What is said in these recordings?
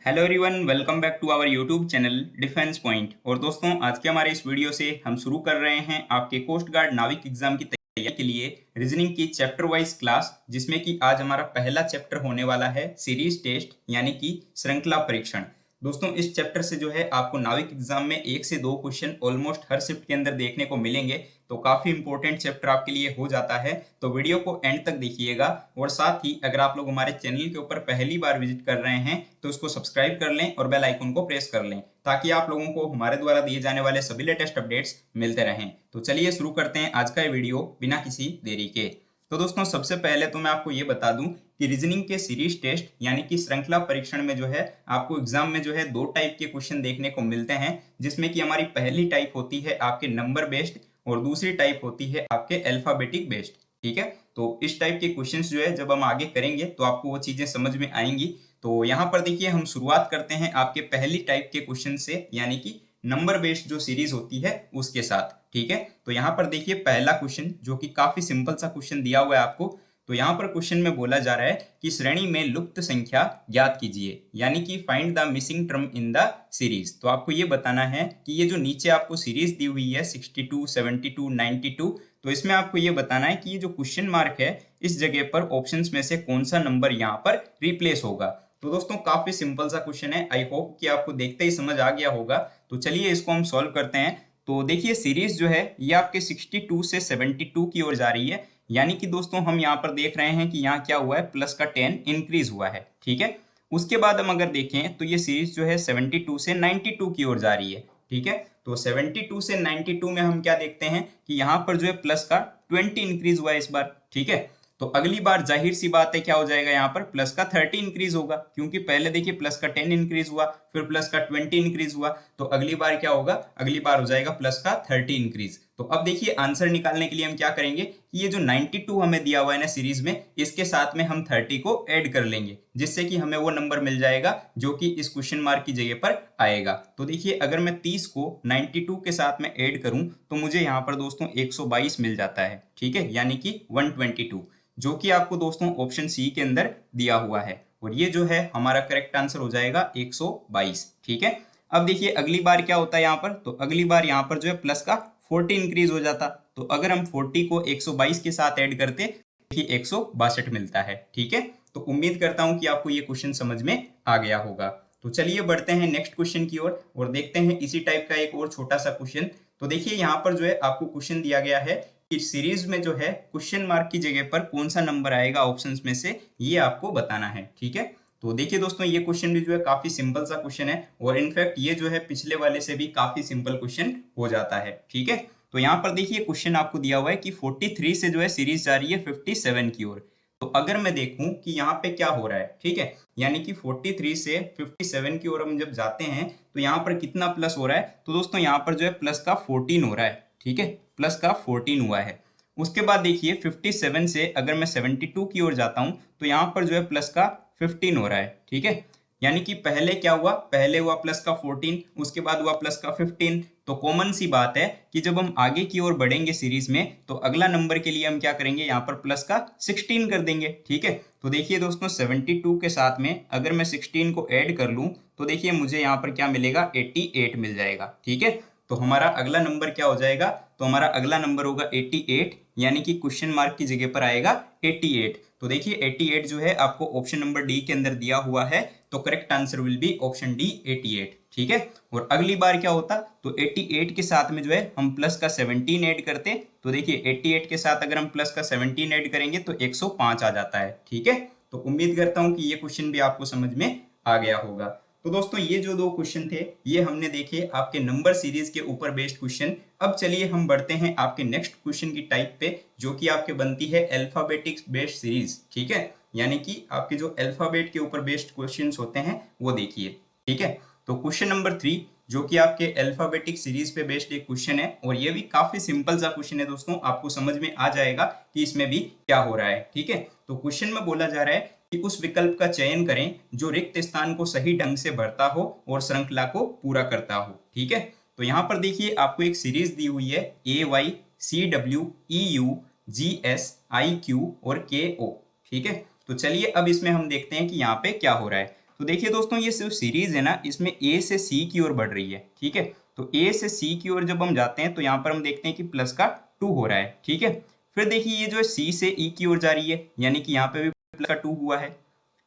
Hello everyone, welcome back to our YouTube channel Defence Point. और दोस्तों, आज के हमारे इस वीडियो से हम शुरू कर रहे हैं आपके कोस्ट गार्ड नाविक एग्जाम की तैयारी के लिए रीजनिंग की चैप्टर वाइज क्लास, जिसमें कि आज हमारा पहला चैप्टर होने वाला है सीरीज टेस्ट यानी कि श्रृंखला परीक्षण। दोस्तों, इस चैप्टर से जो है आपको नाविक एग्जाम में 1 से 2 क्वेश्चन ऑलमोस्ट हर शिफ्ट के अंदर देखने को मिलेंगे, तो काफी इंपॉर्टेंट चैप्टर आपके लिए हो जाता है। तो वीडियो को एंड तक देखिएगा। और साथ ही अगर आप लोग हमारे चैनल के ऊपर पहली बार विजिट कर रहे हैं तो उसको सब्सक्राइब कर लें और बेल आइकन को प्रेस कर लें, ताकि आप लोगों को हमारे द्वारा दिए जाने वाले सभी लेटेस्ट अपडेट्स मिलते रहें। तो चलिए शुरू करते हैं आज का ये वीडियो बिना किसी देरी के। तो दोस्तों, सबसे पहले तो मैं आपको ये बता दूं कि रीजनिंग के सीरीज टेस्ट यानी कि श्रृंखला परीक्षण में जो है आपको एग्जाम में जो है 2 टाइप के क्वेश्चन देखने को मिलते हैं, जिसमें कि हमारी पहली टाइप होती है आपके नंबर बेस्ड और दूसरी टाइप होती है आपके अल्फाबेटिक बेस्ड। ठीक है, तो इस टाइप के क्वेश्चंस जो है जब हम आगे करेंगे तो आपको वो चीजें समझ में आएंगी। तो यहाँ पर देखिए, हम शुरुआत करते हैं आपके पहली टाइप के क्वेश्चन से, यानी कि नंबर बेस्ड जो सीरीज होती है उसके साथ। ठीक है, तो यहाँ पर देखिए पहला क्वेश्चन, जो कि काफी सिंपल सा क्वेश्चन दिया हुआ है आपको। तो यहाँ पर क्वेश्चन में बोला जा रहा है कि श्रेणी में लुप्त संख्या ज्ञात कीजिए, यानी कि find the missing term in the series. तो आपको ये बताना है कि ये जो नीचे आपको सीरीज दी हुई है 62, 72, 92, तो इसमें आपको ये बताना है कि ये जो क्वेश्चन मार्क है इस जगह पर ऑप्शंस में से कौन सा नंबर यहाँ पर रिप्लेस होगा। तो दोस्तों, काफी सिंपल सा क्वेश्चन है। आई होप कि आपको देखते ही समझ आ गया होगा। तो चलिए इसको हम सॉल्व करते हैं। तो देखिए, सीरीज जो है ये आपके 62 से 72 की ओर जा रही है, यानी कि दोस्तों हम यहाँ पर देख रहे हैं कि यहाँ क्या हुआ है, प्लस का 10 इंक्रीज हुआ है। ठीक है, उसके बाद हम अगर देखें तो ये सीरीज जो है 72 से 92 की ओर जा रही है। ठीक है, तो 72 से 92 में हम क्या देखते हैं कि यहाँ पर जो है प्लस का 20 इंक्रीज हुआ है इस बार। ठीक है, तो अगली बार जाहिर सी बात है क्या हो जाएगा, यहाँ पर प्लस का 30 इंक्रीज होगा, क्योंकि पहले देखिए प्लस का 10 इंक्रीज हुआ, फिर प्लस का 20 इंक्रीज हुआ। तो अगली बार क्या होगा, अगली बार हो जाएगा प्लस का 30 इंक्रीज। तो अब देखिए आंसर निकालने के लिए हम क्या करेंगे कि ये जो 92 हमें दिया हुआ है ना सीरीज में, इसके साथ में हम 30 को ऐड कर लेंगे, जिससे कि हमें वो नंबर मिल जाएगा जो कि इस क्वेश्चन मार्क की जगह पर आएगा। तो देखिए, अगर मैं 30 को 92 के साथ में ऐड करूं तो मुझे यहाँ पर दोस्तों 122 मिल जाता है। ठीक है, यानी कि 122, जो कि आपको दोस्तों ऑप्शन सी के अंदर दिया हुआ है। और ये जो है हमारा करेक्ट आंसर हो जाएगा 122। ठीक है, अब देखिए अगली बार क्या होता है यहाँ पर। तो अगली बार यहाँ पर जो है प्लस का 40 इंक्रीज हो जाता। तो अगर हम 40 को 122 के साथ ऐड करते, देखिए 162 मिलता है। ठीक है, तो उम्मीद करता हूं कि आपको ये क्वेश्चन समझ में आ गया होगा। तो चलिए बढ़ते हैं नेक्स्ट क्वेश्चन की ओर और देखते हैं इसी टाइप का एक और छोटा सा क्वेश्चन। तो देखिए यहाँ पर जो है आपको क्वेश्चन दिया गया है कि सीरीज में जो है क्वेश्चन मार्क की जगह पर कौन सा नंबर आएगा ऑप्शंस में से, ये आपको बताना है। ठीक है, तो देखिए दोस्तों, ये क्वेश्चन भी जो है काफी सिंपल सा क्वेश्चन है, और इनफैक्ट ये जो है पिछले वाले से भी काफी सिंपल क्वेश्चन हो जाता है। ठीक है, तो यहाँ पर देखिए क्वेश्चन आपको दिया हुआ है कि 43 से जो है सीरीज जा रही है 57 की ओर। तो अगर मैं देखूं कि यहाँ पे क्या हो रहा है, ठीक है, यानी कि 43 से 57 की ओर हम जब जाते हैं तो यहाँ पर कितना प्लस हो रहा है, तो दोस्तों यहाँ पर जो है प्लस का 14 हो रहा है। ठीक है, प्लस का 14 हुआ है। उसके बाद देखिए 57 से अगर मैं 72 की ओर जाता हूं तो यहाँ पर जो है प्लस का 15 हो रहा है। ठीक है, यानी कि पहले क्या हुआ, पहले हुआ प्लस का 14, उसके बाद हुआ प्लस का 15। तो कॉमन सी बात है कि जब हम आगे की ओर बढ़ेंगे सीरीज में तो अगला नंबर के लिए हम क्या करेंगे, यहाँ पर प्लस का 16 कर देंगे। ठीक है, तो देखिए दोस्तों 72 के साथ में अगर मैं 16 को ऐड कर लूं तो देखिए मुझे यहाँ पर क्या मिलेगा, 88 मिल जाएगा। ठीक है, तो हमारा अगला नंबर क्या हो जाएगा, तो हमारा अगला नंबर होगा 88, यानी कि क्वेश्चन मार्क की जगह पर आएगा 88। तो देखिए 88 जो है आपको ऑप्शन नंबर डी के अंदर दिया हुआ है, तो correct answer will be option D 88। ठीक है, और अगली बार क्या होता, तो 88 के साथ में जो है हम प्लस का 17 ऐड करते। तो देखिए 88 के साथ अगर हम प्लस का 17 ऐड करेंगे तो 105 आ जाता है। ठीक है, तो उम्मीद करता हूं कि ये क्वेश्चन भी आपको समझ में आ गया होगा। तो दोस्तों, ये जो 2 क्वेश्चन थे ये हमने देखे आपके नंबर सीरीज के ऊपर बेस्ड क्वेश्चन। अब चलिए हम बढ़ते हैं आपके नेक्स्ट क्वेश्चन की टाइप पे, जो कि आपके बनती है अल्फाबेटिक्स बेस्ड सीरीज। ठीक है, यानी कि आपके जो अल्फाबेट के ऊपर बेस्ड क्वेश्चंस होते हैं वो देखिए। ठीक है, तो क्वेश्चन नंबर 3 जो कि आपके अल्फाबेटिक सीरीज पे बेस्ड एक क्वेश्चन है, और ये भी काफी सिंपल सा क्वेश्चन है दोस्तों, आपको समझ में आ जाएगा कि इसमें भी क्या हो रहा है। ठीक है, तो क्वेश्चन में बोला जा रहा है कि उस विकल्प का चयन करें जो रिक्त स्थान को सही ढंग से भरता हो और श्रृंखला को पूरा करता हो। ठीक है, तो यहाँ पर देखिए आपको एक सीरीज दी हुई है AY, CW, EU, GS, IQ और KO। ठीक है, तो चलिए अब इसमें हम देखते हैं कि यहाँ पे क्या हो रहा है। तो देखिए दोस्तों ये जो सीरीज है ना इसमें ए से सी की ओर बढ़ रही है, ठीक है। तो ए से सी की ओर जब हम जाते हैं तो यहाँ पर हम देखते हैं कि प्लस का 2 हो रहा है, ठीक है। फिर देखिए ये जो है सी से ई की ओर जा रही है, यानी कि यहाँ पे भी प्लस का 2 हुआ है।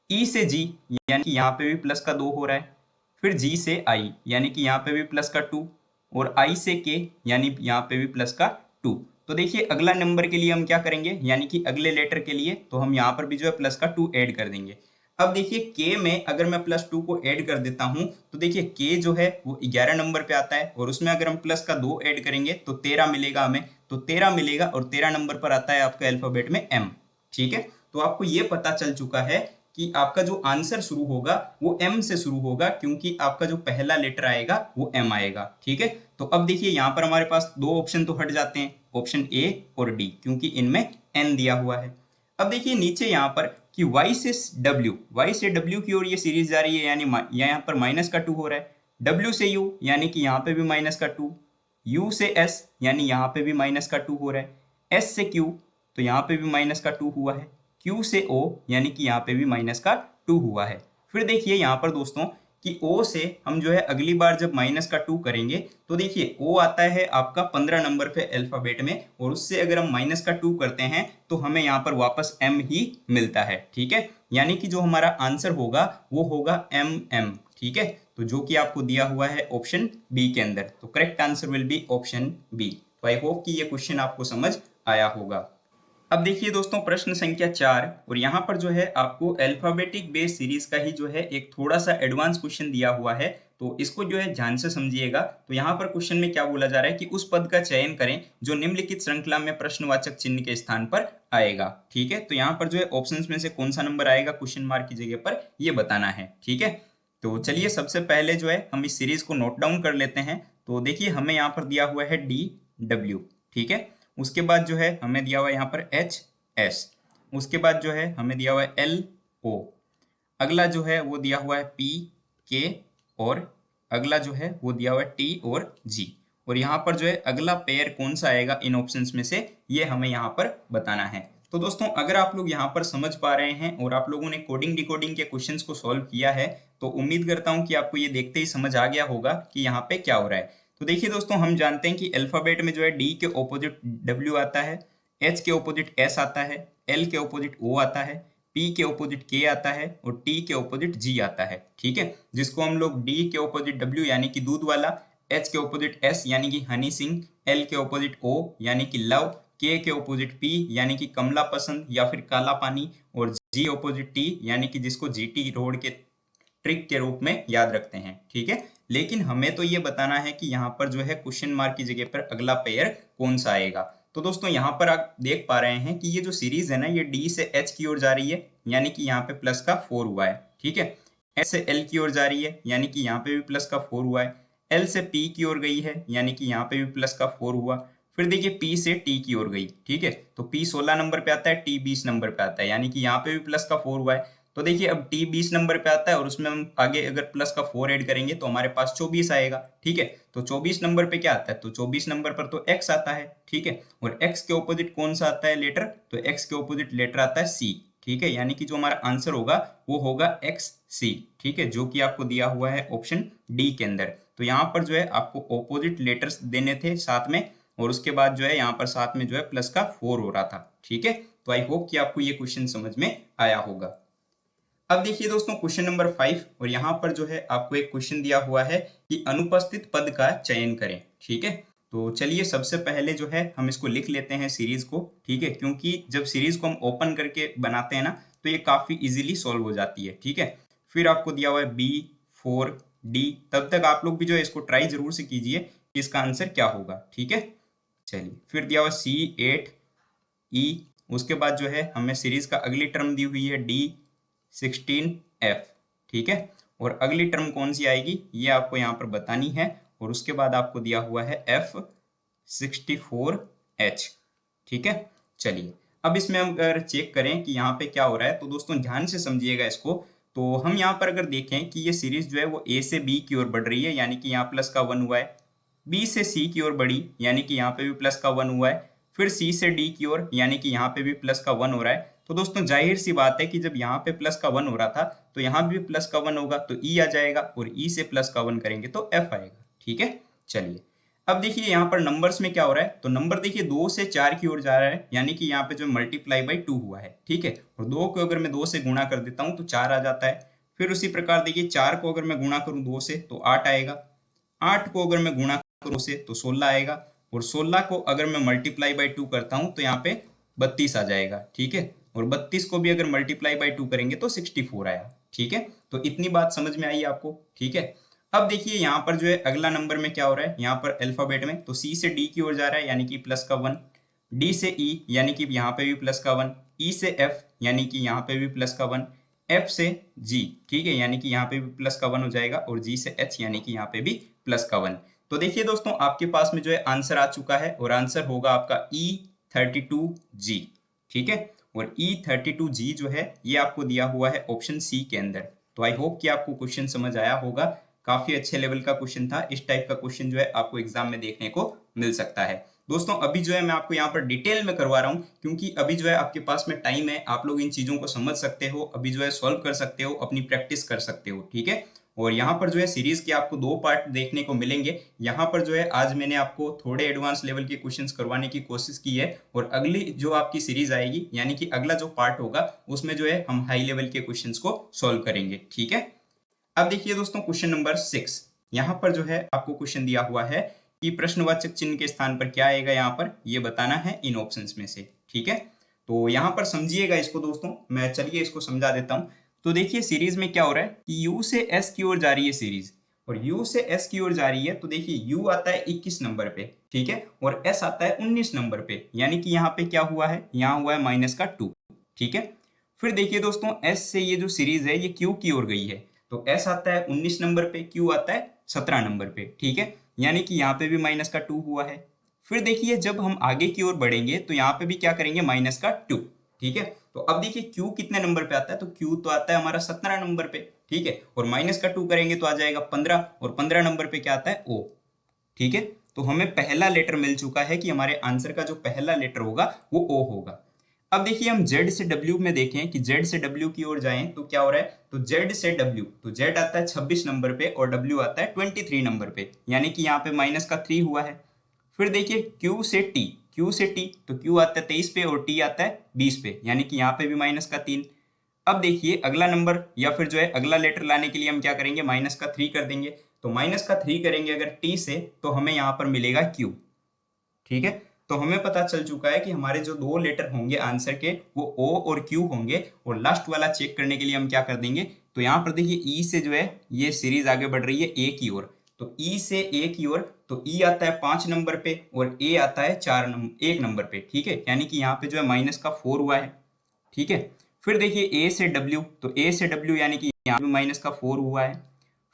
ई से जी यानी कि यहाँ पे भी प्लस का 2 हो रहा है। फिर जी से आई यानी कि यहाँ पे भी प्लस का 2, और आई से के यानी यहाँ पे भी प्लस का 2। तो देखिए अगला नंबर के लिए हम क्या करेंगे, यानी कि अगले लेटर के लिए तो हम यहाँ पर भी जो है प्लस का 2 ऐड कर देंगे। अब देखिए के में अगर मैं प्लस 2 को ऐड कर देता हूँ तो देखिए के जो है वो 11 नंबर पे आता है, और उसमें अगर हम प्लस का 2 ऐड करेंगे तो 13 मिलेगा हमें। तो 13 मिलेगा और 13 नंबर पर आता है आपका अल्फाबेट में एम, ठीक है। तो आपको ये पता चल चुका है कि आपका जो आंसर शुरू होगा वो एम से शुरू होगा, क्योंकि आपका जो पहला लेटर आएगा वो एम आएगा, ठीक है। तो अब देखिए यहाँ पर हमारे पास दो ऑप्शन तो हट जाते हैं, ऑप्शन ए और डी, क्योंकि इनमें एन दिया हुआ है। अब देखिए नीचे यहाँ पर कि y से w की ओर ये सीरीज जा रही है, यानी यहाँ पर माइनस का 2 हो रहा है। w से u यानी कि यहाँ पे भी माइनस का 2, u से s यानी यहाँ पे भी माइनस का 2 हो रहा है, s से q तो यहाँ पे भी माइनस का 2 हुआ है, Q से O यानी कि यहाँ पे भी माइनस का 2 हुआ है। फिर देखिए यहाँ पर दोस्तों कि O से हम जो है अगली बार जब माइनस का 2 करेंगे तो देखिए O आता है आपका 15 नंबर पे अल्फाबेट में, और उससे अगर हम माइनस का 2 करते हैं तो हमें यहाँ पर वापस M ही मिलता है, ठीक है। यानी कि जो हमारा आंसर होगा वो होगा MM, ठीक है। तो जो कि आपको दिया हुआ है ऑप्शन बी के अंदर, तो correct answer will be option B. तो आई होप कि ये क्वेश्चन आपको समझ आया होगा। अब देखिए दोस्तों प्रश्न संख्या 4, और यहाँ पर जो है आपको अल्फाबेटिक बेस सीरीज का ही जो है एक थोड़ा सा एडवांस क्वेश्चन दिया हुआ है, तो इसको जो है ध्यान से समझिएगा। तो यहाँ पर क्वेश्चन में क्या बोला जा रहा है कि उस पद का चयन करें जो निम्नलिखित श्रृंखला में प्रश्नवाचक चिन्ह के स्थान पर आएगा, ठीक है। तो यहाँ पर जो है ऑप्शन में से कौन सा नंबर आएगा क्वेश्चन मार्क की जगह पर, ये बताना है, ठीक है। तो चलिए सबसे पहले जो है हम इस सीरीज को नोट डाउन कर लेते हैं। तो देखिए हमें यहाँ पर दिया हुआ है DW, ठीक है। उसके बाद जो है हमें दिया हुआ है यहाँ पर HS, उसके बाद जो है हमें दिया हुआ है LO, अगला जो है वो दिया हुआ है PK, और अगला जो है वो दिया हुआ है T और G। और यहाँ पर जो है अगला पेयर कौन सा आएगा इन ऑप्शंस में से, ये हमें यहाँ पर बताना है। तो दोस्तों अगर आप लोग यहाँ पर समझ पा रहे हैं और आप लोगों ने कोडिंग डिकोडिंग के क्वेश्चंस को सॉल्व किया है, तो उम्मीद करता हूँ कि आपको ये देखते ही समझ आ गया होगा कि यहाँ पे क्या हो रहा है। तो देखिए दोस्तों हम जानते हैं कि अल्फाबेट में जो है D के ऑपोजिट W आता है, H के ऑपोजिट S आता है, L के ऑपोजिट O आता है, P के ऑपोजिट K आता है, और T के ऑपोजिट G आता है, ठीक है। जिसको हम लोग D के ऑपोजिट W यानी कि दूध वाला, H के ऑपोजिट S यानी कि हनी सिंह, L के ऑपोजिट O यानी कि लव, K के ऑपोजिट P यानी कि कमला पसंद या फिर काला पानी, और G ऑपोजिट T यानी कि जिसको GT रोड के ट्रिक के रूप में याद रखते हैं, ठीक है। लेकिन हमें तो ये बताना है कि यहाँ पर जो है क्वेश्चन मार्क की जगह पर अगला पेयर कौन सा आएगा। तो दोस्तों यहाँ पर आप देख पा रहे हैं कि ये जो सीरीज है ना ये D से H की ओर जा रही है, यानी कि यहाँ पे प्लस का 4 हुआ है, ठीक है। S से L की ओर जा रही है, यानी कि यहाँ पे भी प्लस का 4 हुआ है। L से P की ओर गई है, यानी कि यहाँ पे भी प्लस का 4 हुआ। फिर देखिए P से T की ओर गई, ठीक है। तो P 16 नंबर पे आता है, T 20 नंबर पे आता है, यानी कि यहाँ पे भी प्लस का 4 हुआ है। तो देखिए अब T 20 नंबर पे आता है और उसमें हम आगे अगर प्लस का 4 ऐड करेंगे तो हमारे पास 24 आएगा, ठीक है। तो 24 नंबर पे क्या आता है, तो 24 नंबर पर तो X आता है, ठीक है। और X के ऑपोजिट कौन सा आता है लेटर, तो X के ऑपोजिट लेटर आता है C, ठीक है। यानी कि जो हमारा आंसर होगा वो होगा XC, ठीक है, जो कि आपको दिया हुआ है ऑप्शन डी के अंदर। तो यहाँ पर जो है आपको ऑपोजिट लेटर्स देने थे साथ में, और उसके बाद जो है यहाँ पर साथ में जो है प्लस का 4 हो रहा था, ठीक है। तो आई होप कि आपको ये क्वेश्चन समझ में आया होगा। अब देखिए दोस्तों क्वेश्चन नंबर 5, और यहाँ पर जो है आपको एक क्वेश्चन दिया हुआ है कि अनुपस्थित पद का चयन करें, ठीक है। तो चलिए सबसे पहले जो है हम इसको लिख लेते हैं सीरीज को, ठीक है, क्योंकि जब सीरीज को हम ओपन करके बनाते हैं ना तो ये काफी इजीली सॉल्व हो जाती है, ठीक है। फिर आपको दिया हुआ है B4D, तब तक आप लोग भी जो है इसको ट्राई जरूर से कीजिए कि इसका आंसर क्या होगा, ठीक है। चलिए फिर दिया हुआ C8E, उसके बाद जो है हमें सीरीज का अगली टर्म दी हुई है D16F, ठीक है। और अगली टर्म कौन सी आएगी ये आपको यहाँ पर बतानी है, और उसके बाद आपको दिया हुआ है F64H, ठीक है। चलिए अब इसमें हम अगर चेक करें कि यहाँ पे क्या हो रहा है, तो दोस्तों ध्यान से समझिएगा इसको। तो हम यहाँ पर अगर देखें कि ये सीरीज जो है वो A से B की ओर बढ़ रही है, यानी कि यहाँ प्लस का 1 हुआ है। B से C की ओर बढ़ी, यानी कि यहाँ पे भी प्लस का 1 हुआ है। फिर C से D की ओर, यानी कि यहाँ पे भी प्लस का 1 हो रहा है। तो दोस्तों जाहिर सी बात है कि जब यहाँ पे प्लस का 1 हो रहा था तो यहाँ भी प्लस का 1 होगा तो ई आ जाएगा, और ई से प्लस का 1 करेंगे तो एफ आएगा। ठीक है, चलिए अब देखिए यहाँ पर नंबर्स में क्या हो रहा है, तो नंबर देखिए 2 से 4 की ओर जा रहा है, यानी कि यहाँ पे जो मल्टीप्लाई बाई 2 हुआ है। ठीक है, और 2 को अगर मैं 2 से गुणा कर देता हूँ तो 4 आ जाता है। फिर उसी प्रकार देखिए 4 को अगर मैं गुणा करूँ 2 से तो 8 आएगा, 8 को अगर मैं गुणा करूँ से तो 16 आएगा, और 16 को अगर मैं मल्टीप्लाई बाई 2 करता हूँ तो यहाँ पे 32 आ जाएगा। ठीक है, और 32 को भी अगर मल्टीप्लाई बाई 2 करेंगे तो 64 आया। ठीक है, तो इतनी बात समझ में आई आपको। ठीक है, अब देखिए यहाँ पर जो है अगला नंबर में क्या हो रहा है, यहाँ पर अल्फाबेट में तो सी से डी की ओर जा रहा है, यानी कि प्लस का 1, डी से ई यानी कि यहाँ पे भी प्लस का 1, ई से एफ यानी कि यहाँ पे भी प्लस का 1, एफ से जी, ठीक है, यानी कि यहाँ पे भी प्लस का 1 हो जाएगा, और जी से एच यानी कि यहाँ पे भी प्लस का 1। तो देखिए दोस्तों आपके पास में जो है आंसर आ चुका है, और आंसर होगा आपका E32G। ठीक है, और E32G जो है ये आपको दिया हुआ है ऑप्शन सी के अंदर। तो आई होप कि आपको क्वेश्चन समझ आया होगा, काफी अच्छे लेवल का क्वेश्चन था। इस टाइप का क्वेश्चन जो है आपको एग्जाम में देखने को मिल सकता है। दोस्तों अभी जो है मैं आपको यहाँ पर डिटेल में करवा रहा हूँ, क्योंकि अभी जो है आपके पास में टाइम है, आप लोग इन चीजों को समझ सकते हो, अभी जो है सॉल्व कर सकते हो, अपनी प्रैक्टिस कर सकते हो। ठीक है, और यहाँ पर जो है सीरीज के आपको 2 पार्ट देखने को मिलेंगे। यहाँ पर जो है आज मैंने आपको थोड़े एडवांस लेवल के क्वेश्चंस करवाने की कोशिश की है, और अगली जो आपकी सीरीज आएगी यानी कि अगला जो पार्ट होगा उसमें जो है हम हाई लेवल के क्वेश्चंस को सॉल्व करेंगे। ठीक है, अब देखिए दोस्तों क्वेश्चन नंबर 6, यहाँ पर जो है आपको क्वेश्चन दिया हुआ है कि प्रश्नवाचक चिन्ह के स्थान पर क्या आएगा, यहाँ पर ये बताना है इन ऑप्शंस में से। ठीक है, तो यहाँ पर समझिएगा इसको दोस्तों, मैं चलिए इसको समझा देता हूँ। तो देखिए सीरीज में क्या हो रहा है कि U से S की ओर जा रही है सीरीज, और U से S की ओर जा रही है, तो देखिए U आता है 21 नंबर पे, ठीक है, और S आता है 19 नंबर पे, यानी कि यहाँ पे क्या हुआ है, यहाँ हुआ है -2। ठीक है, फिर देखिए दोस्तों S से ये जो सीरीज है ये Q की ओर गई है, तो S आता है 19 नंबर पे, Q आता है 17 नंबर पे। ठीक है, यानी कि यहाँ पे भी -2 हुआ है। फिर देखिए जब हम आगे की ओर बढ़ेंगे तो यहाँ पे भी क्या करेंगे, -2। ठीक है, तो अब देखिए Q कितने नंबर पे आता है, तो Q तो आता है हमारा 17 नंबर पे। ठीक है, और -2 करेंगे तो आ जाएगा 15, और 15 नंबर पे क्या आता है, O। ठीक है, तो हमें पहला लेटर मिल चुका है कि हमारे आंसर का जो पहला लेटर होगा वो O होगा। अब देखिए हम Z से W में देखें कि Z से W की ओर जाएं तो क्या हो रहा है, तो Z से W, तो Z आता है 26 नंबर पे और W आता है 23 नंबर पे, यानी कि यहाँ पे -3 हुआ है। फिर देखिए Q से T, Q से T, तो Q आता है 23 पे और T आता है 20 पे, यानी कि यहाँ पे भी -3। अब देखिए अगला नंबर या फिर जो है अगला लेटर लाने के लिए हम क्या करेंगे, -3 कर देंगे। तो -3 करेंगे अगर T से तो हमें यहाँ पर मिलेगा Q। ठीक है, तो हमें पता चल चुका है कि हमारे जो 2 लेटर होंगे आंसर के वो O और Q होंगे, और लास्ट वाला चेक करने के लिए हम क्या कर देंगे, तो यहाँ पर देखिए E से जो है ये सीरीज आगे बढ़ रही है A की ओर, तो E से A की ओर, तो E आता है 5 नंबर पे और A आता है 1 नंबर पे। ठीक है, यानी कि यहाँ पे जो है -4 हुआ है। ठीक है, फिर देखिए A से W, तो A से W यानी कि यहाँ पे -4 हुआ है।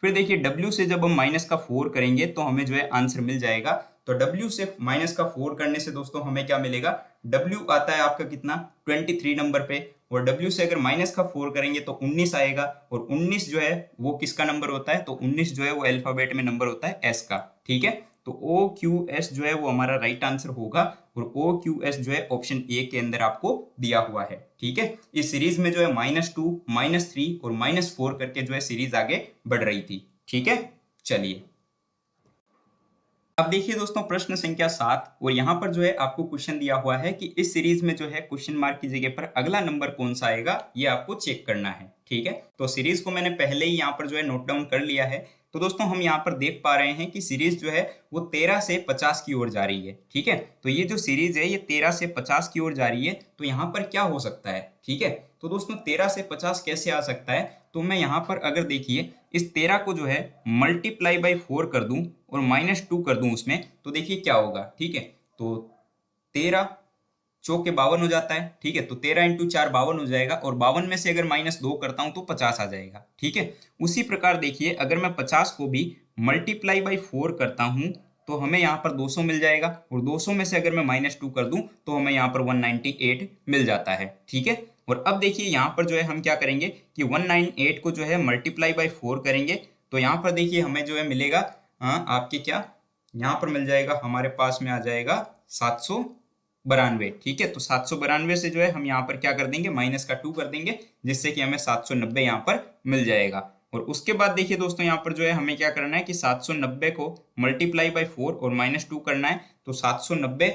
फिर देखिए W से जब हम -4 करेंगे तो हमें जो है आंसर मिल जाएगा। तो W से -4 करने से दोस्तों हमें क्या मिलेगा, W आता है आपका कितना, 23 नंबर पे, और W से अगर -4 करेंगे तो 19 आएगा, और 19 जो है वो किसका नंबर होता है, तो 19 जो है वो अल्फाबेट में नंबर होता है S का। ठीक है, तो OQS जो है वो हमारा राइट आंसर होगा, और OQS जो है ऑप्शन ए के अंदर आपको दिया हुआ है। ठीक है, इस सीरीज में जो है -2, -3 और -4 करके जो है सीरीज आगे बढ़ रही थी। ठीक है, चलिए अब देखिए दोस्तों प्रश्न संख्या 7, और यहाँ पर जो है आपको क्वेश्चन दिया हुआ है कि इस सीरीज में जो है क्वेश्चन मार्क की जगह पर अगला नंबर कौन सा आएगा ये आपको चेक करना है। ठीक है, तो सीरीज को मैंने पहले ही यहाँ पर जो है नोट डाउन कर लिया है। तो दोस्तों हम यहाँ पर देख पा रहे हैं कि सीरीज जो है वो 13 से 50 की ओर जा रही है। ठीक है, तो ये जो सीरीज है ये 13 से 50 की ओर जा रही है, तो यहाँ पर क्या हो सकता है। ठीक है, तो दोस्तों 13 से 50 कैसे आ सकता है, तो मैं यहाँ पर अगर देखिए इस 13 को जो है मल्टीप्लाई बाई 4 कर दूं और -2 कर दूं उसमें, तो देखिए क्या होगा। ठीक है, तो 13 चौके 52 हो जाता है। ठीक है, तो 13 × 4 52 हो जाएगा, और 52 में से अगर -2 करता हूं तो 50 आ जाएगा। ठीक है, उसी प्रकार देखिए अगर मैं 50 को भी मल्टीप्लाई बाई 4 करता हूं तो हमें यहाँ पर 200 मिल जाएगा, और 200 में से अगर मैं -2 कर दूं तो हमें यहाँ पर 198 मिल जाता है। ठीक है, और अब देखिए यहाँ पर जो है हम क्या करेंगे कि 198 को जो है मल्टीप्लाई बाई 4 करेंगे, तो यहाँ पर देखिए हमें जो है मिलेगा आपके क्या, यहाँ पर मिल जाएगा, हमारे पास में आ जाएगा 700 92, ठीक है। तो 792 से जो है हम यहाँ पर क्या कर देंगे, माइनस का 2 कर देंगे, जिससे कि हमें 790 यहाँ पर मिल जाएगा। और उसके बाद देखिए दोस्तों, यहाँ पर जो है हमें क्या करना है कि 790 को मल्टीप्लाई बाई 4 और -2 करना है। तो 790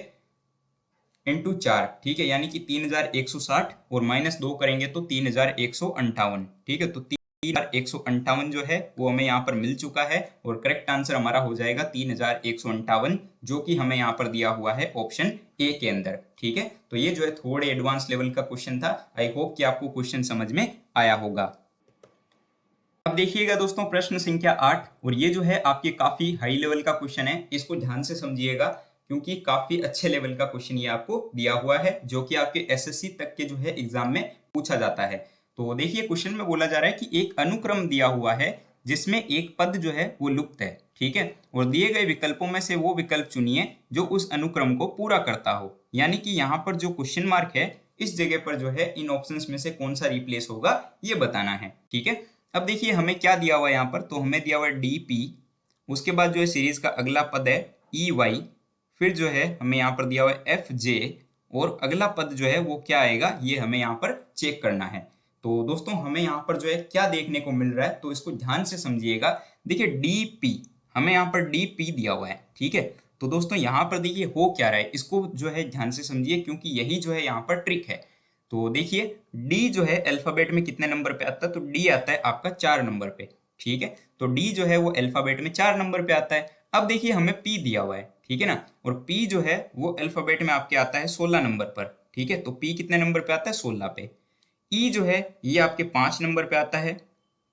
इंटू 4, ठीक है, यानी कि 3160, और -2 करेंगे तो 3158, ठीक है। तो 3158 जो है वो हमें यहाँ पर मिल चुका है, और करेक्ट आंसर हमारा हो जाएगा 3158, जो कि हमें यहाँ पर दिया हुआ है ऑप्शन ए के अंदर, ठीक है। तो ये जो है थोड़े एडवांस लेवल का क्वेश्चन था। आई होप कि आपको क्वेश्चन समझ में आया होगा। अब देखिएगा दोस्तों प्रश्न संख्या 8, और ये जो है आपके काफी हाई लेवल का क्वेश्चन है, इसको ध्यान से समझिएगा, क्योंकि काफी अच्छे लेवल का क्वेश्चन ये आपको दिया हुआ है, जो कि आपके एसएससी तक के जो है एग्जाम में पूछा जाता है। तो देखिए क्वेश्चन में बोला जा रहा है कि एक अनुक्रम दिया हुआ है जिसमें एक पद जो है वो लुप्त है, ठीक है, और दिए गए विकल्पों में से वो विकल्प चुनिए जो उस अनुक्रम को पूरा करता हो। यानी कि यहाँ पर जो क्वेश्चन मार्क है, इस जगह पर जो है इन ऑप्शंस में से कौन सा रिप्लेस होगा ये बताना है, ठीक है। अब देखिए हमें क्या दिया हुआ है यहाँ पर, तो हमें दिया हुआ है डी, उसके बाद जो है सीरीज का अगला पद है ई वाई, फिर जो है हमें यहाँ पर दिया हुआ है एफ जे, और अगला पद जो है वो क्या आएगा ये हमें यहाँ पर चेक करना है। तो दोस्तों हमें यहाँ पर जो है क्या देखने को मिल रहा है, तो इसको ध्यान से समझिएगा। देखिए डी हमें यहाँ पर डी दिया हुआ है, ठीक है। तो दोस्तों यहाँ पर देखिए हो क्या रहा है, इसको जो है ध्यान से समझिए, क्योंकि यही जो है यहाँ पर ट्रिक है। तो देखिए डी जो है अल्फाबेट में कितने नंबर पे आता है, तो डी आता है आपका 4 नंबर पे, ठीक है। तो डी जो है वो अल्फाबेट में 4 नंबर पे आता है। अब देखिए हमें पी दिया हुआ है, ठीक है ना, और पी जो है वो अल्फाबेट में आपके आता है 16 नंबर पर, ठीक है। तो पी कितने नंबर पे आता है, 16 पे। ई जो है ये आपके 5 नंबर पे आता है,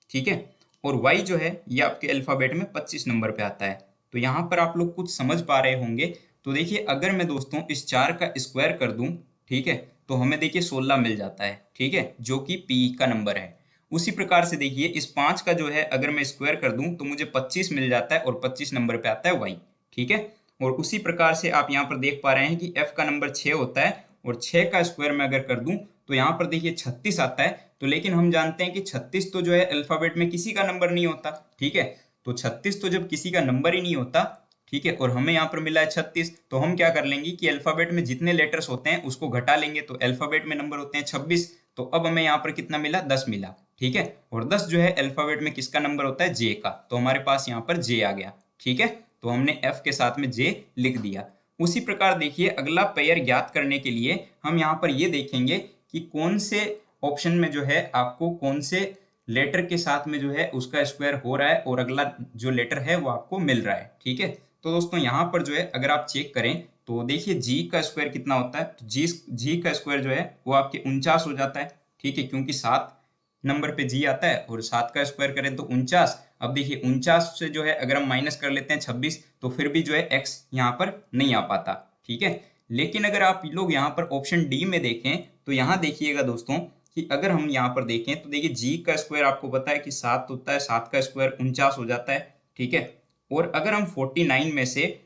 ठीक है, और वाई जो है ये आपके अल्फाबेट में 25 नंबर पे आता है। तो यहाँ पर आप लोग कुछ समझ पा रहे होंगे। तो देखिए अगर मैं दोस्तों इस 4 का स्क्वायर कर दूं, ठीक है, तो हमें देखिए 16 मिल जाता है, ठीक है, जो कि पी का नंबर है। उसी प्रकार से देखिए इस 5 का जो है अगर मैं स्क्वायर कर दूं तो मुझे 25 मिल जाता है, और 25 नंबर पे आता है वाई, ठीक है। और उसी प्रकार से आप यहाँ पर देख पा रहे हैं कि एफ का नंबर 6 होता है, और 6 का स्क्वायर में अगर कर दूं तो यहाँ पर देखिए 36 आता है। तो लेकिन हम जानते हैं कि 36 तो जो है अल्फाबेट में किसी का नंबर नहीं होता, ठीक है। तो 36 तो जब किसी का नंबर ही नहीं होता, ठीक है, और हमें यहाँ पर मिला है 36, तो हम क्या कर लेंगे कि अल्फाबेट में जितने लेटर्स होते हैं उसको घटा लेंगे। तो अल्फाबेट में नंबर होते हैं 26, तो अब हमें यहाँ पर कितना मिला, 10 मिला, ठीक है। और 10 जो है अल्फाबेट में किसका नंबर होता है, जे का, तो हमारे पास यहाँ पर जे आ गया, ठीक है। तो हमने एफ के साथ में जे लिख दिया। उसी प्रकार देखिए अगला पेयर ज्ञात करने के लिए हम यहाँ पर ये देखेंगे कि कौन से ऑप्शन में जो है आपको कौन से लेटर के साथ में जो है उसका स्क्वायर हो रहा है, और अगला जो लेटर है वो आपको मिल रहा है, ठीक है। तो दोस्तों यहाँ पर जो है अगर आप चेक करें तो देखिए जी का स्क्वायर कितना होता है, तो जी का स्क्वायर जो है वो आपके 49 हो जाता है, ठीक है, क्योंकि 7 नंबर पे जी आता है, और 7 का स्क्वायर करें तो 49। अब देखिए 49 से जो है अगर हम माइनस कर लेते हैं 26, तो फिर भी जो है एक्स यहाँ पर नहीं आ पाता, ठीक है। लेकिन अगर आप लोग यहाँ पर ऑप्शन डी में देखें तो यहाँ देखिएगा दोस्तों कि अगर हम यहाँ पर देखें तो देखिए जी का स्क्वायर आपको पता है कि 7 होता है, 7 का स्क्वायर 49 हो जाता है, ठीक है। और अगर हम 49 में से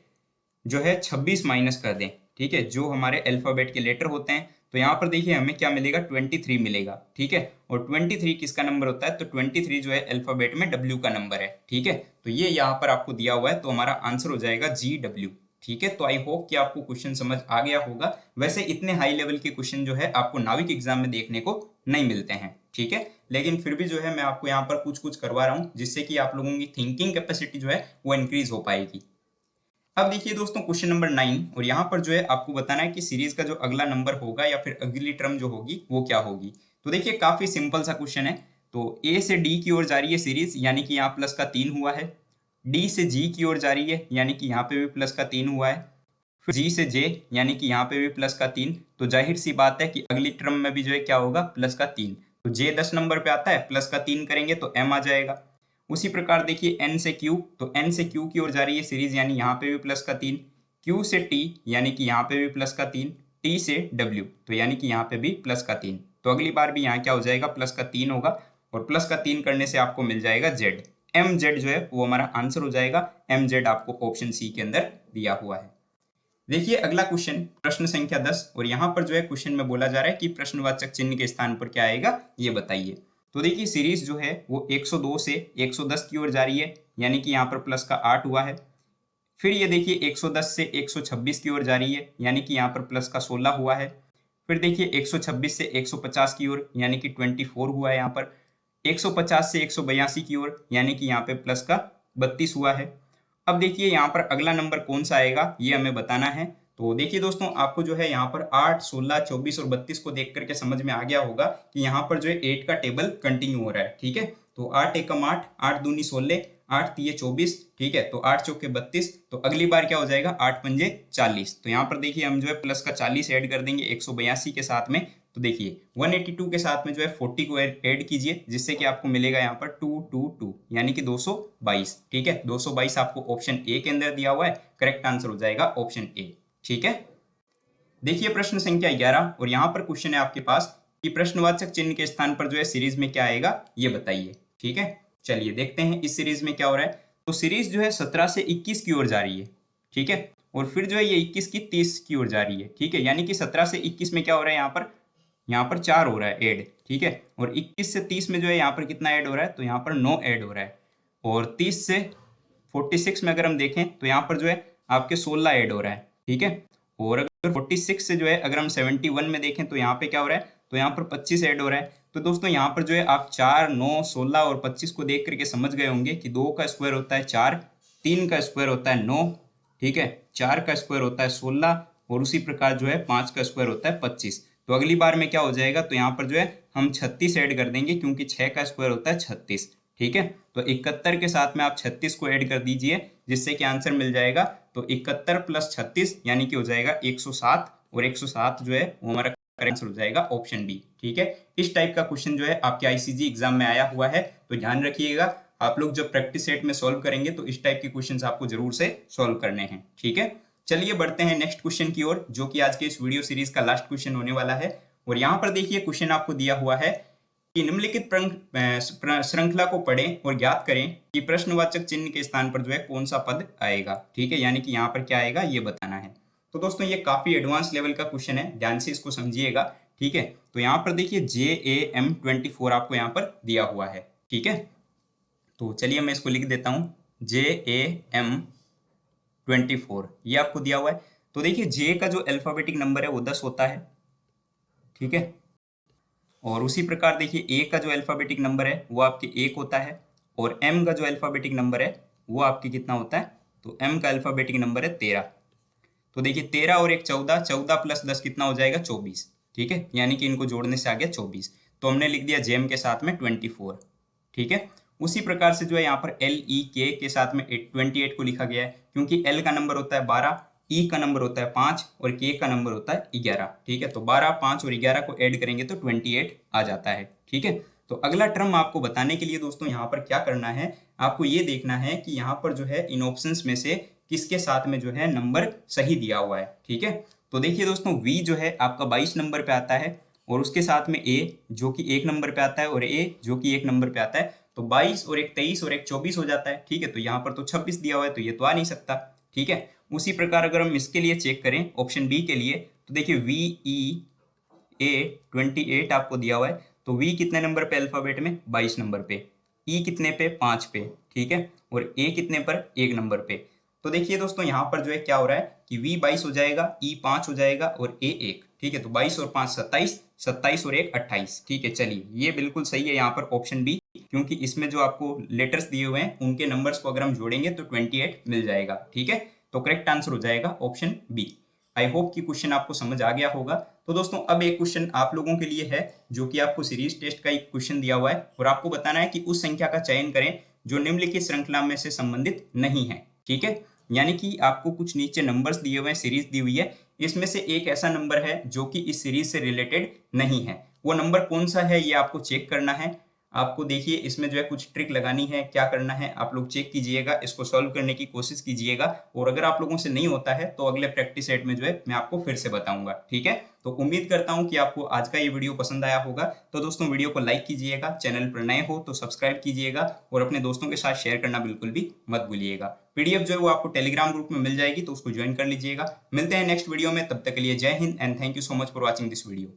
जो है 26 माइनस कर दें, ठीक है, जो हमारे अल्फाबेट के लेटर होते हैं, तो यहाँ पर देखिए हमें क्या मिलेगा, 23 मिलेगा, ठीक है। और 23 किसका नंबर होता है, तो 23 जो है अल्फाबेट में डब्ल्यू का नंबर है, ठीक है। तो ये यहाँ पर आपको दिया हुआ है, तो हमारा आंसर हो जाएगा GW, ठीक है। तो आई होप कि आपको क्वेश्चन समझ आ गया होगा। वैसे इतने हाई लेवल के क्वेश्चन जो है आपको नाविक एग्जाम में देखने को नहीं मिलते हैं, ठीक है, लेकिन फिर भी जो है मैं आपको यहाँ पर कुछ कुछ करवा रहा हूँ, जिससे कि आप लोगों की थिंकिंग कैपेसिटी जो है वो इंक्रीज हो पाएगी। अब देखिए दोस्तों क्वेश्चन नंबर 9, और यहाँ पर जो है आपको बताना है कि सीरीज का जो अगला नंबर होगा या फिर अगली टर्म जो होगी वो क्या होगी। तो देखिए काफी सिंपल सा क्वेश्चन है। तो ए से डी की ओर जा रही है सीरीज, यानी कि यहाँ प्लस का 3 हुआ है। डी से जी की ओर जा रही है, यानी कि यहाँ पे भी प्लस का 3 हुआ है। फिर जी से जे, यानी कि यहाँ पे भी प्लस का 3। तो जाहिर सी बात है कि अगली टर्म में भी जो है क्या होगा, प्लस का 3। तो जे 10 नंबर पे आता है, प्लस का 3 करेंगे तो एम आ जाएगा। उसी प्रकार देखिए एन से क्यू, तो एन से क्यू की ओर जा रही है सीरीज, यानी यहाँ पे भी प्लस का 3। क्यू से टी, यानी कि यहाँ पे भी प्लस का 3। टी से डब्ल्यू, तो यानी कि यहाँ पे भी प्लस का 3। तो अगली बार भी यहाँ क्या हो जाएगा, प्लस का 3 होगा, और प्लस का 3 करने से आपको मिल जाएगा जेड। एम जेड जो है वो हमारा आंसर हो जाएगा। एम जेड आपको ऑप्शन सी के अंदर दिया हुआ है। देखिए अगला क्वेश्चन प्रश्न संख्या 10, और यहाँ पर जो है क्वेश्चन में बोला जा रहा है कि प्रश्नवाचक चिन्ह के स्थान पर क्या आएगा ये बताइए। तो देखिए सीरीज जो है वो 102 से 110 की ओर जा रही है, यानी कि यहाँ पर प्लस का 8 हुआ है। फिर ये देखिए 110 से 126 की ओर जा रही है, यानी कि यहाँ पर प्लस का 16 हुआ है। फिर देखिए 126 से 150 की ओर, यानी कि 24 हुआ है यहाँ पर। 150 से 182 की ओर, यानी कि यहाँ पे प्लस का 32 हुआ है। अब देखिए यहाँ पर अगला नंबर कौन सा आएगा ये हमें बताना है। तो देखिए दोस्तों, आपको जो है यहाँ पर 8, 16, 24 और 32 को देख करके समझ में आ गया होगा कि यहाँ पर जो है 8 का टेबल कंटिन्यू हो रहा है। ठीक है, तो 8 एकम 8, 8 दूनी 16, 8 तिये 24, ठीक है, तो 8 चौके 32। तो अगली बार क्या हो जाएगा, 8 पंजे 40। तो यहाँ पर देखिए हम जो है प्लस का 40 ऐड कर देंगे 182 के साथ में। तो देखिए 182 के साथ में जो है 40 को ऐड कीजिए, जिससे कि आपको मिलेगा यहाँ पर 222, यानी कि 222। ठीक है, 222 आपको ऑप्शन ए के अंदर दिया हुआ है। करेक्ट आंसर हो जाएगा ऑप्शन ए। ठीक है, देखिए प्रश्न संख्या 11, और यहाँ पर क्वेश्चन है आपके पास कि प्रश्नवाचक चिन्ह के स्थान पर जो है सीरीज में क्या आएगा ये बताइए। ठीक है, चलिए देखते हैं इस सीरीज में क्या हो रहा है। तो सीरीज जो है 17 से 21 की ओर जा रही है। ठीक है, और फिर जो है ये 21 की 30 की ओर जा रही है। ठीक है, यानी कि 17 से 21 में क्या हो रहा है, यहाँ पर 4 हो रहा है ऐड। ठीक है, और 21 से 30 में जो है यहाँ पर कितना ऐड हो रहा है, तो यहाँ पर 9 ऐड हो रहा है। और 30 से 46 में अगर हम देखें तो यहाँ पर जो है आपके 16 ऐड हो रहा है। ठीक है, और अगर 46 से जो है अगर हम 71 में देखें तो यहाँ पे क्या हो रहा है, तो यहाँ पर 25 ऐड हो रहा है। तो दोस्तों यहाँ पर जो है आप 4, 9, 16 और 25 को देख करके समझ गए होंगे कि 2 का स्क्वायर होता है 4, 3 का स्क्वायर होता है 9, ठीक है, 4 का स्क्वायर होता है 16, और उसी प्रकार जो है 5 का स्क्वायर होता है 25। तो अगली बार में क्या हो जाएगा, तो यहाँ पर जो है हम 36 ऐड कर देंगे, क्योंकि 6 का स्क्वायर होता है 36। ठीक है, तो 71 के साथ में आप 36 को ऐड कर दीजिए, जिससे कि आंसर मिल जाएगा। तो 71 प्लस 36 यानी कि हो जाएगा 107, और 107 जो है वो हमारा करेक्ट आंसर हो जाएगा ऑप्शन बी। ठीक है, इस टाइप का क्वेश्चन जो है आपके आईसीजी एग्जाम में आया हुआ है, तो ध्यान रखिएगा। आप लोग जब प्रैक्टिस सेट में सॉल्व करेंगे तो इस टाइप के क्वेश्चंस आपको जरूर से सॉल्व करने हैं। ठीक है, चलिए बढ़ते हैं नेक्स्ट क्वेश्चन की ओर, जो कि आज के इस वीडियो सीरीज का लास्ट क्वेश्चन होने वाला है। और यहाँ पर देखिए क्वेश्चन आपको दिया हुआ है कि निम्नलिखित श्रृंखला को पढ़ें और ज्ञात करें कि प्रश्नवाचक चिन्ह के स्थान पर जो है कौन सा पद आएगा। ठीक है, यानी कि यहाँ पर क्या आएगा ये बताना है। तो दोस्तों ये काफी एडवांस लेवल का क्वेश्चन है, ध्यान से इसको समझिएगा। ठीक है, तो यहाँ पर देखिए JAM24 आपको यहाँ पर दिया हुआ है। ठीक है, तो चलिए मैं इसको लिख देता हूँ, JAM24 ये आपको दिया हुआ है। तो देखिए जे का जो अल्फाबेटिक नंबर है वो 10 होता है। ठीक है, और उसी प्रकार देखिए ए का जो अल्फाबेटिक नंबर है वो आपके 1 होता है, और एम का जो अल्फाबेटिक नंबर है वो आपके कितना होता है, तो एम का अल्फाबेटिक नंबर है 13। तो देखिए 13 और 1 14, 14 प्लस 10 कितना हो जाएगा 24। ठीक है, यानी कि इनको जोड़ने से आ गया 24। तो हमने लिख दिया जेम के साथ में 24। ठीक है, उसी प्रकार से जो है यहाँ पर LEK के साथ में 28 को लिखा गया है, क्योंकि L का नंबर होता है 12, E का नंबर होता है 5 और K का नंबर होता है 11। ठीक है, तो 12, 5 और 11 को ऐड करेंगे तो 28 आ जाता है। ठीक है, तो अगला टर्म आपको बताने के लिए दोस्तों यहाँ पर क्या करना है, आपको ये देखना है कि यहाँ पर जो है इन ऑप्शंस में से किसके साथ में जो है नंबर सही दिया हुआ है। ठीक है, तो देखिए दोस्तों V जो है आपका 22 नंबर पे आता है, और उसके साथ में A जो कि 1 नंबर पे आता है, और A जो कि 1 नंबर पे आता है। तो 22 और 1 23 और 1 24 हो जाता है। ठीक है, तो यहाँ पर तो 26 दिया हुआ है, तो ये तो आ नहीं सकता। ठीक है, उसी प्रकार अगर हम इसके लिए चेक करें ऑप्शन बी के लिए, तो देखिए VEA28 आपको दिया हुआ है। तो V कितने नंबर पे अल्फाबेट में, 22 नंबर पे, E कितने पे, 5 पे, ठीक है, और A कितने पर, 1 नंबर पे। तो देखिए दोस्तों यहाँ पर जो है क्या हो रहा है कि V 22 हो जाएगा, E 5 हो जाएगा और A 1। ठीक है, तो 22 और 5 27, 27 और 1 28। ठीक है, चलिए ये बिल्कुल सही है यहाँ पर ऑप्शन बी, क्योंकि इसमें जो आपको लेटर्स दिए हुए हैं उनके नंबर्स को अगर हम जोड़ेंगे तो 28 मिल जाएगा। ठीक है, तो करेक्ट आंसर हो जाएगा ऑप्शन बी। आई होप कि क्वेश्चन आपको समझ आ गया होगा। तो दोस्तों अब एक क्वेश्चन आप लोगों के लिए है, जो कि आपको सीरीज टेस्ट का एक क्वेश्चन दिया हुआ है, और आपको बताना है कि उस संख्या का चयन करें जो निम्नलिखित श्रृंखला में से संबंधित नहीं है। ठीक है, यानी कि आपको कुछ नीचे नंबर्स दिए हुए हैं, सीरीज दी हुई है, इसमें से एक ऐसा नंबर है जो कि इस सीरीज से रिलेटेड नहीं है। वो नंबर कौन सा है ये आपको चेक करना है। आपको देखिए इसमें जो है कुछ ट्रिक लगानी है, क्या करना है आप लोग चेक कीजिएगा, इसको सॉल्व करने की कोशिश कीजिएगा, और अगर आप लोगों से नहीं होता है तो अगले प्रैक्टिस सेट में जो है मैं आपको फिर से बताऊंगा। ठीक है, तो उम्मीद करता हूं कि आपको आज का ये वीडियो पसंद आया होगा। तो दोस्तों वीडियो को लाइक कीजिएगा, चैनल पर नए हो तो सब्सक्राइब कीजिएगा, और अपने दोस्तों के साथ शेयर करना बिल्कुल भी मत भूलिएगा। पीडीएफ जो है वो आपको टेलीग्राम ग्रुप में मिल जाएगी, तो उसको ज्वाइन कर लीजिएगा। मिलते हैं नेक्स्ट वीडियो में, तब तक के लिए जय Hind and thank you so much for watching this video.